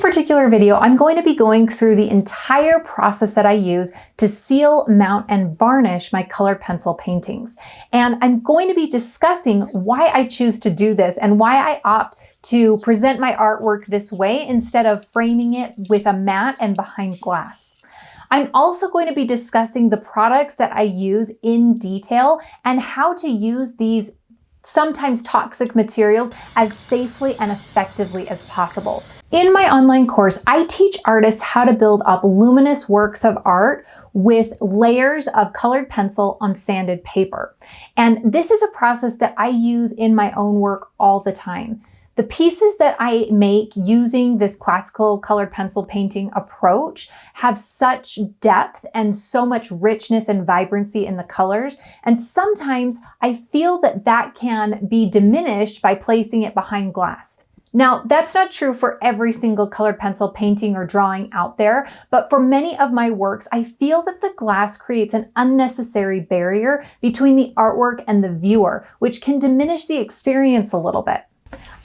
particular video, I'm going to be going through the entire process that I use to seal, mount, and varnish my colored pencil paintings. And I'm going to be discussing why I choose to do this and why I opt to present my artwork this way instead of framing it with a mat and behind glass. I'm also going to be discussing the products that I use in detail and how to use these sometimes toxic materials as safely and effectively as possible. In my online course, I teach artists how to build up luminous works of art with layers of colored pencil on sanded paper. And this is a process that I use in my own work all the time. The pieces that I make using this classical colored pencil painting approach have such depth and so much richness and vibrancy in the colors. And sometimes I feel that that can be diminished by placing it behind glass. Now, that's not true for every single colored pencil painting or drawing out there, but for many of my works, I feel that the glass creates an unnecessary barrier between the artwork and the viewer, which can diminish the experience a little bit.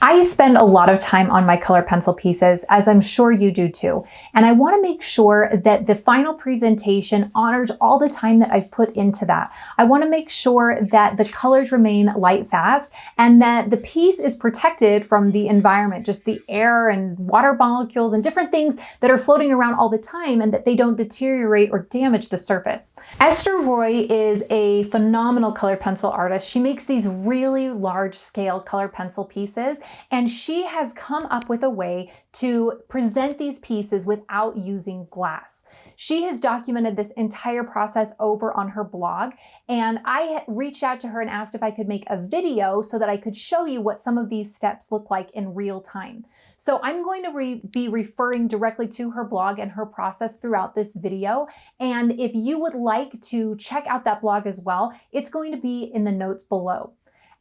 I spend a lot of time on my colored pencil pieces, as I'm sure you do too, and I want to make sure that the final presentation honors all the time that I've put into that. I want to make sure that the colors remain light fast and that the piece is protected from the environment, just the air and water molecules and different things that are floating around all the time, and that they don't deteriorate or damage the surface. Ester Roi is a phenomenal colored pencil artist. She makes these really large scale colored pencil pieces, and she has come up with a way to present these pieces without using glass. She has documented this entire process over on her blog, and I reached out to her and asked if I could make a video so that I could show you what some of these steps look like in real time. So I'm going to be referring directly to her blog and her process throughout this video. And if you would like to check out that blog as well, it's going to be in the notes below.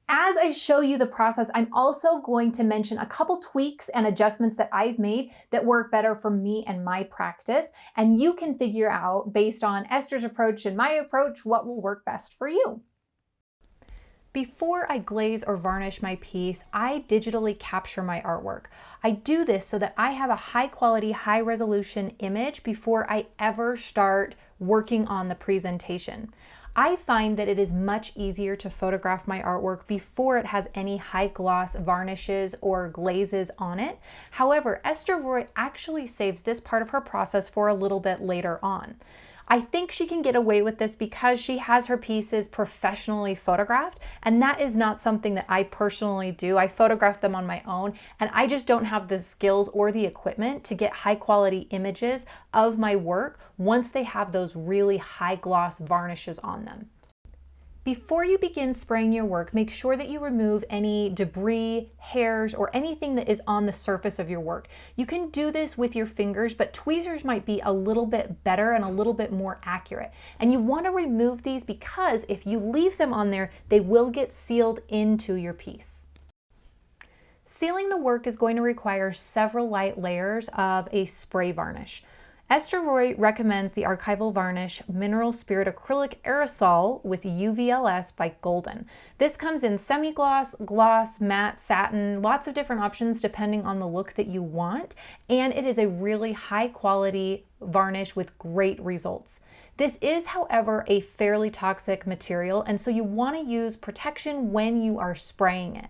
As I show you the process, I'm also going to mention a couple tweaks and adjustments that I've made that work better for me and my practice, and you can figure out, based on Esther's approach and my approach, what will work best for you. Before I glaze or varnish my piece, I digitally capture my artwork. I do this so that I have a high quality, high resolution image before I ever start working on the presentation. I find that it is much easier to photograph my artwork before it has any high gloss varnishes or glazes on it. However, Ester Roi actually saves this part of her process for a little bit later on. I think she can get away with this because she has her pieces professionally photographed, and that is not something that I personally do. I photograph them on my own, and I just don't have the skills or the equipment to get high quality images of my work once they have those really high gloss varnishes on them. Before you begin spraying your work, make sure that you remove any debris, hairs, or anything that is on the surface of your work. You can do this with your fingers, but tweezers might be a little bit better and a little bit more accurate. And you want to remove these because if you leave them on there, they will get sealed into your piece. Sealing the work is going to require several light layers of a spray varnish. Ester Roi recommends the ARCHIVAL Varnish Mineral Spirit Acrylic Aerosol with UVLS by Golden. This comes in semi-gloss, gloss, matte, satin, lots of different options depending on the look that you want, and it is a really high quality varnish with great results. This is, however, a fairly toxic material, and so you want to use protection when you are spraying it.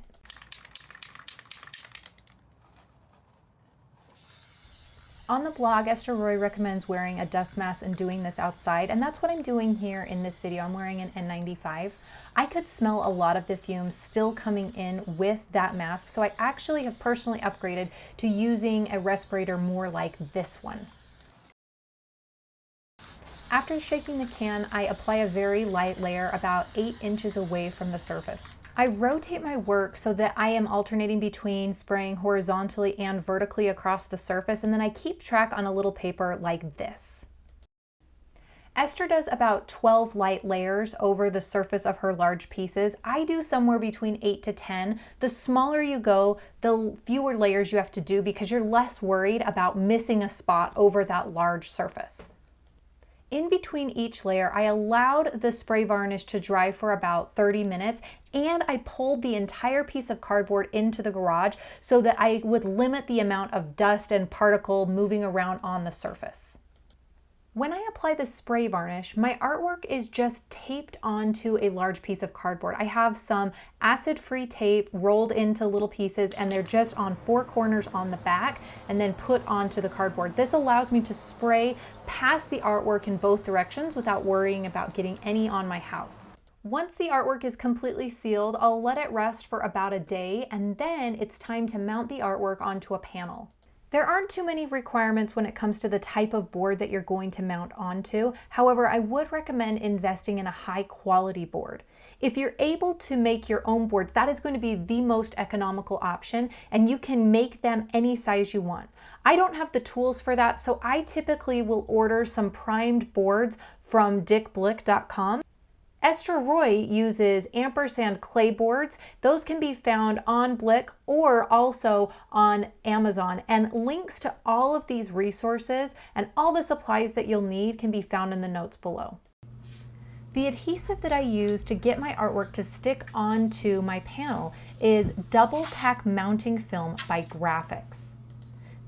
On the blog, Ester Roi recommends wearing a dust mask and doing this outside, and that's what I'm doing here in this video. I'm wearing an N95. I could smell a lot of the fumes still coming in with that mask, so I actually have personally upgraded to using a respirator more like this one. After shaking the can, I apply a very light layer about 8 inches away from the surface. I rotate my work so that I am alternating between spraying horizontally and vertically across the surface, and then I keep track on a little paper like this. Ester does about 12 light layers over the surface of her large pieces. I do somewhere between 8 to 10. The smaller you go, the fewer layers you have to do because you're less worried about missing a spot over that large surface. In between each layer, I allowed the spray varnish to dry for about 30 minutes, and I pulled the entire piece of cardboard into the garage so that I would limit the amount of dust and particle moving around on the surface. When I apply the spray varnish, my artwork is just taped onto a large piece of cardboard. I have some acid-free tape rolled into little pieces, and they're just on 4 corners on the back and then put onto the cardboard. This allows me to spray past the artwork in both directions without worrying about getting any on my house. Once the artwork is completely sealed, I'll let it rest for about a day, and then it's time to mount the artwork onto a panel. There aren't too many requirements when it comes to the type of board that you're going to mount onto. However, I would recommend investing in a high quality board. If you're able to make your own boards, that is going to be the most economical option, and you can make them any size you want. I don't have the tools for that, so I typically will order some primed boards from BLICK.com. Ester Roi uses ampersand clay boards. Those can be found on BLICK or also on Amazon, and links to all of these resources and all the supplies that you'll need can be found in the notes below. The adhesive that I use to get my artwork to stick onto my panel is Double Tack Mounting Film by GRAFIX.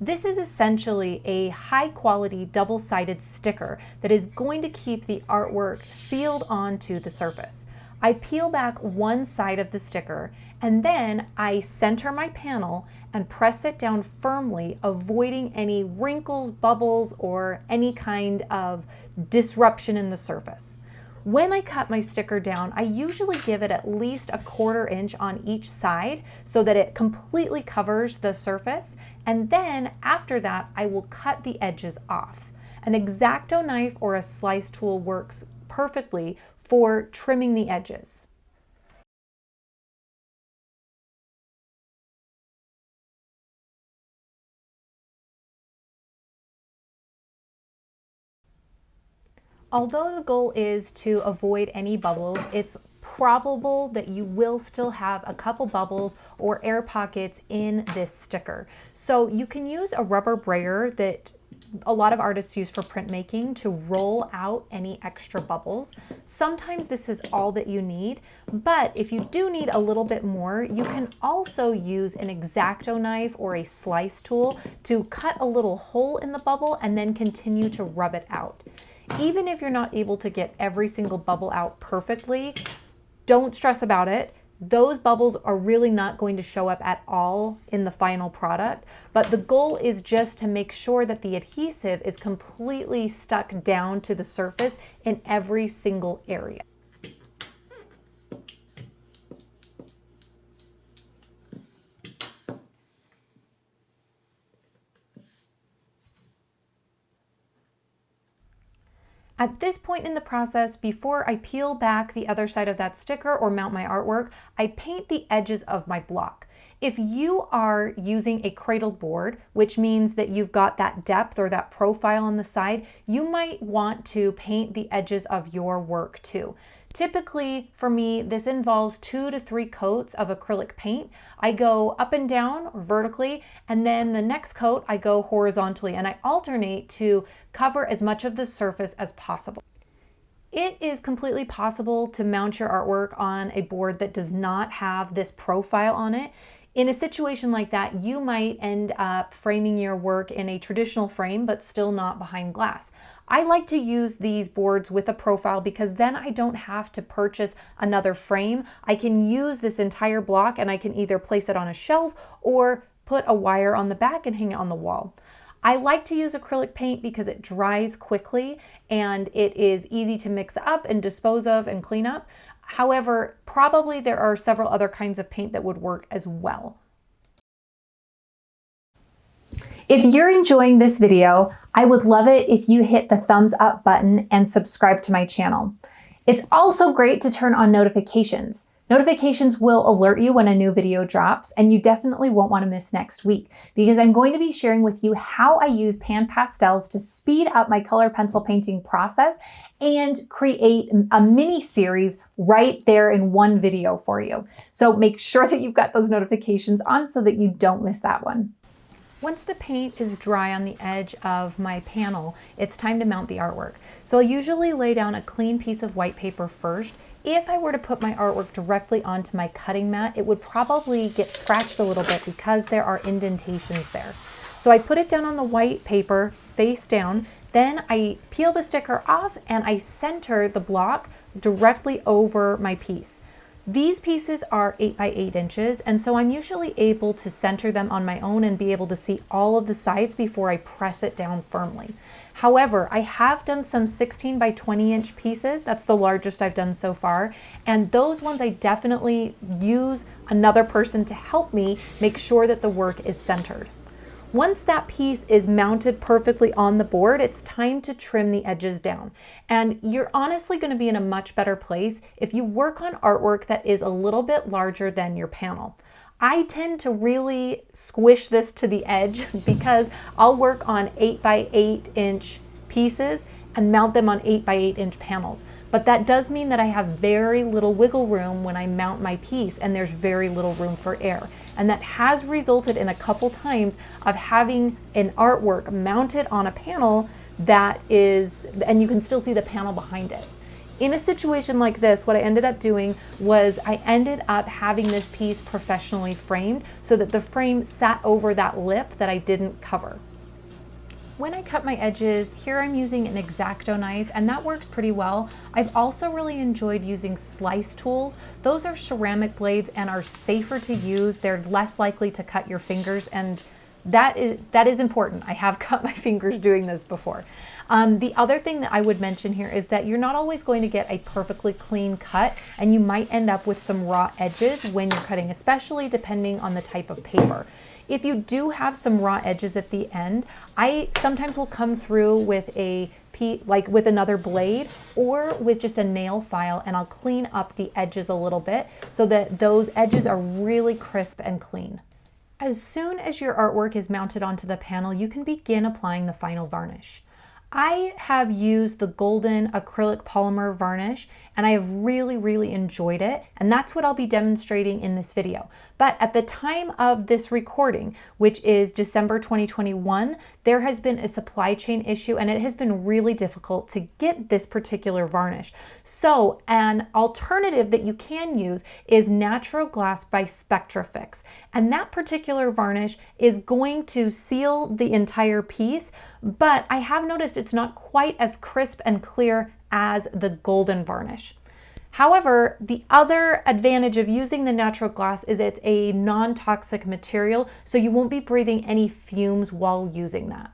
This is essentially a high-quality double-sided sticker that is going to keep the artwork sealed onto the surface. I peel back one side of the sticker, and then I center my panel and press it down firmly, avoiding any wrinkles, bubbles, or any kind of disruption in the surface. When I cut my sticker down, I usually give it at least 1/4 inch on each side so that it completely covers the surface, and then after that I will cut the edges off. An X-Acto knife or a slice tool works perfectly for trimming the edges. Although the goal is to avoid any bubbles, it's probable that you will still have a couple bubbles or air pockets in this sticker. So you can use a rubber brayer that a lot of artists use for printmaking to roll out any extra bubbles. Sometimes this is all that you need, but if you do need a little bit more, you can also use an X-Acto knife or a slice tool to cut a little hole in the bubble and then continue to rub it out. Even if you're not able to get every single bubble out perfectly, don't stress about it. Those bubbles are really not going to show up at all in the final product, but the goal is just to make sure that the adhesive is completely stuck down to the surface in every single area. At this point in the process, before I peel back the other side of that sticker or mount my artwork, I paint the edges of my block. If you are using a cradled board, which means that you've got that depth or that profile on the side, you might want to paint the edges of your work too. Typically, for me, this involves 2 to 3 coats of acrylic paint. I go up and down vertically, and then the next coat I go horizontally, and I alternate to cover as much of the surface as possible. It is completely possible to mount your artwork on a board that does not have this profile on it. In a situation like that, you might end up framing your work in a traditional frame, but still not behind glass. I like to use these boards with a profile because then I don't have to purchase another frame. I can use this entire block and I can either place it on a shelf or put a wire on the back and hang it on the wall. I like to use acrylic paint because it dries quickly and it is easy to mix up and dispose of and clean up. However, probably there are several other kinds of paint that would work as well. If you're enjoying this video, I would love it if you hit the thumbs up button and subscribe to my channel. It's also great to turn on notifications. Notifications will alert you when a new video drops, and you definitely won't want to miss next week because I'm going to be sharing with you how I use pan pastels to speed up my color pencil painting process and create a mini series right there in one video for you. So make sure that you've got those notifications on so that you don't miss that one. Once the paint is dry on the edge of my panel, it's time to mount the artwork. So I usually lay down a clean piece of white paper first, if I were to put my artwork directly onto my cutting mat, it would probably get scratched a little bit because there are indentations there. So I put it down on the white paper face down, then I peel the sticker off and I center the block directly over my piece. These pieces are 8 by 8 inches, and so I'm usually able to center them on my own and be able to see all of the sides before I press it down firmly. However, I have done some 16 by 20 inch pieces. That's the largest I've done so far. And those ones I definitely use another person to help me make sure that the work is centered. Once that piece is mounted perfectly on the board, it's time to trim the edges down. And you're honestly going to be in a much better place if you work on artwork that is a little bit larger than your panel. I tend to really squish this to the edge because I'll work on 8 by 8 inch pieces and mount them on 8 by 8 inch panels. But that does mean that I have very little wiggle room when I mount my piece, and there's very little room for air. And that has resulted in a couple times of having an artwork mounted on a panel that is, and you can still see the panel behind it. In a situation like this, what I ended up doing was I ended up having this piece professionally framed so that the frame sat over that lip that I didn't cover. When I cut my edges, here I'm using an X-Acto knife, and that works pretty well. I've also really enjoyed using slice tools. Those are ceramic blades and are safer to use. They're less likely to cut your fingers, and that is important. I have cut my fingers doing this before. The other thing that I would mention here is that you're not always going to get a perfectly clean cut, and you might end up with some raw edges when you're cutting, especially depending on the type of paper. If you do have some raw edges at the end, I sometimes will come through with with another blade or with just a nail file, and I'll clean up the edges a little bit so that those edges are really crisp and clean. As soon as your artwork is mounted onto the panel, you can begin applying the final varnish. I have used the golden acrylic polymer varnish, and I have really enjoyed it, and that's what I'll be demonstrating in this video. But at the time of this recording, which is December 2021, there has been a supply chain issue, and it has been really difficult to get this particular varnish. So an alternative that you can use is Natural Glass by SpectraFix, and that particular varnish is going to seal the entire piece, but I have noticed it's not quite as crisp and clear as the golden varnish. However, the other advantage of using the natural glass is it's a non-toxic material, so you won't be breathing any fumes while using that.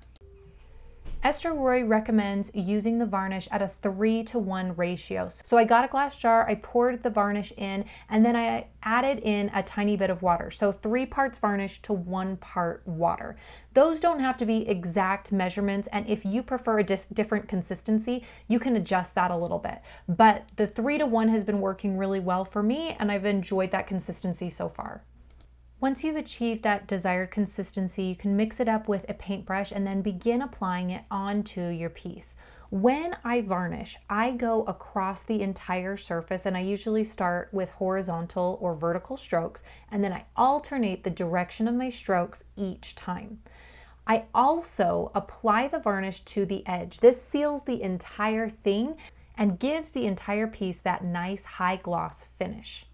Ester Roi recommends using the varnish at a 3:1 ratio. So I got a glass jar, I poured the varnish in, and then I added in a tiny bit of water. So 3 parts varnish to 1 part water. Those don't have to be exact measurements, and if you prefer a different consistency, you can adjust that a little bit. But the 3:1 has been working really well for me, and I've enjoyed that consistency so far. Once you've achieved that desired consistency, you can mix it up with a paintbrush and then begin applying it onto your piece. When I varnish, I go across the entire surface, and I usually start with horizontal or vertical strokes, and then I alternate the direction of my strokes each time. I also apply the varnish to the edge. This seals the entire thing and gives the entire piece that nice high gloss finish.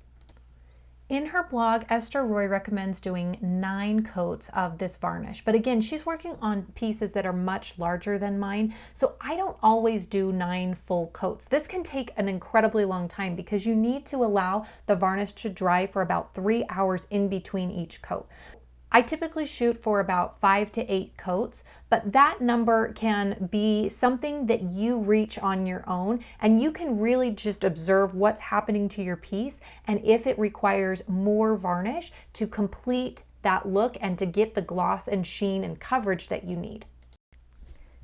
In her blog, Ester Roi recommends doing 9 coats of this varnish. But again, she's working on pieces that are much larger than mine, so I don't always do 9 full coats. This can take an incredibly long time because you need to allow the varnish to dry for about 3 hours in between each coat. I typically shoot for about 5 to 8 coats, but that number can be something that you reach on your own, and you can really just observe what's happening to your piece and if it requires more varnish to complete that look and to get the gloss and sheen and coverage that you need.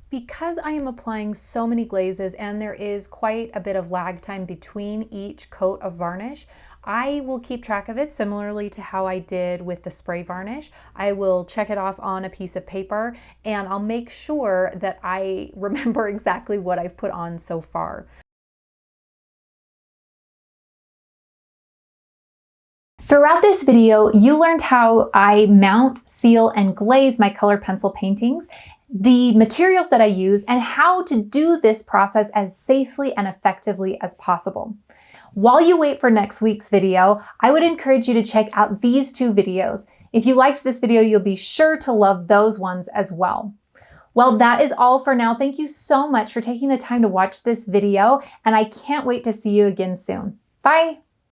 Because I am applying so many glazes and there is quite a bit of lag time between each coat of varnish, I will keep track of it similarly to how I did with the spray varnish. I will check it off on a piece of paper, and I'll make sure that I remember exactly what I've put on so far. Throughout this video, you learned how I mount, seal, and glaze my colored pencil paintings, the materials that I use, and how to do this process as safely and effectively as possible. While you wait for next week's video, I would encourage you to check out these 2 videos. If you liked this video, you'll be sure to love those ones as well. Well, that is all for now. Thank you so much for taking the time to watch this video, and I can't wait to see you again soon. Bye!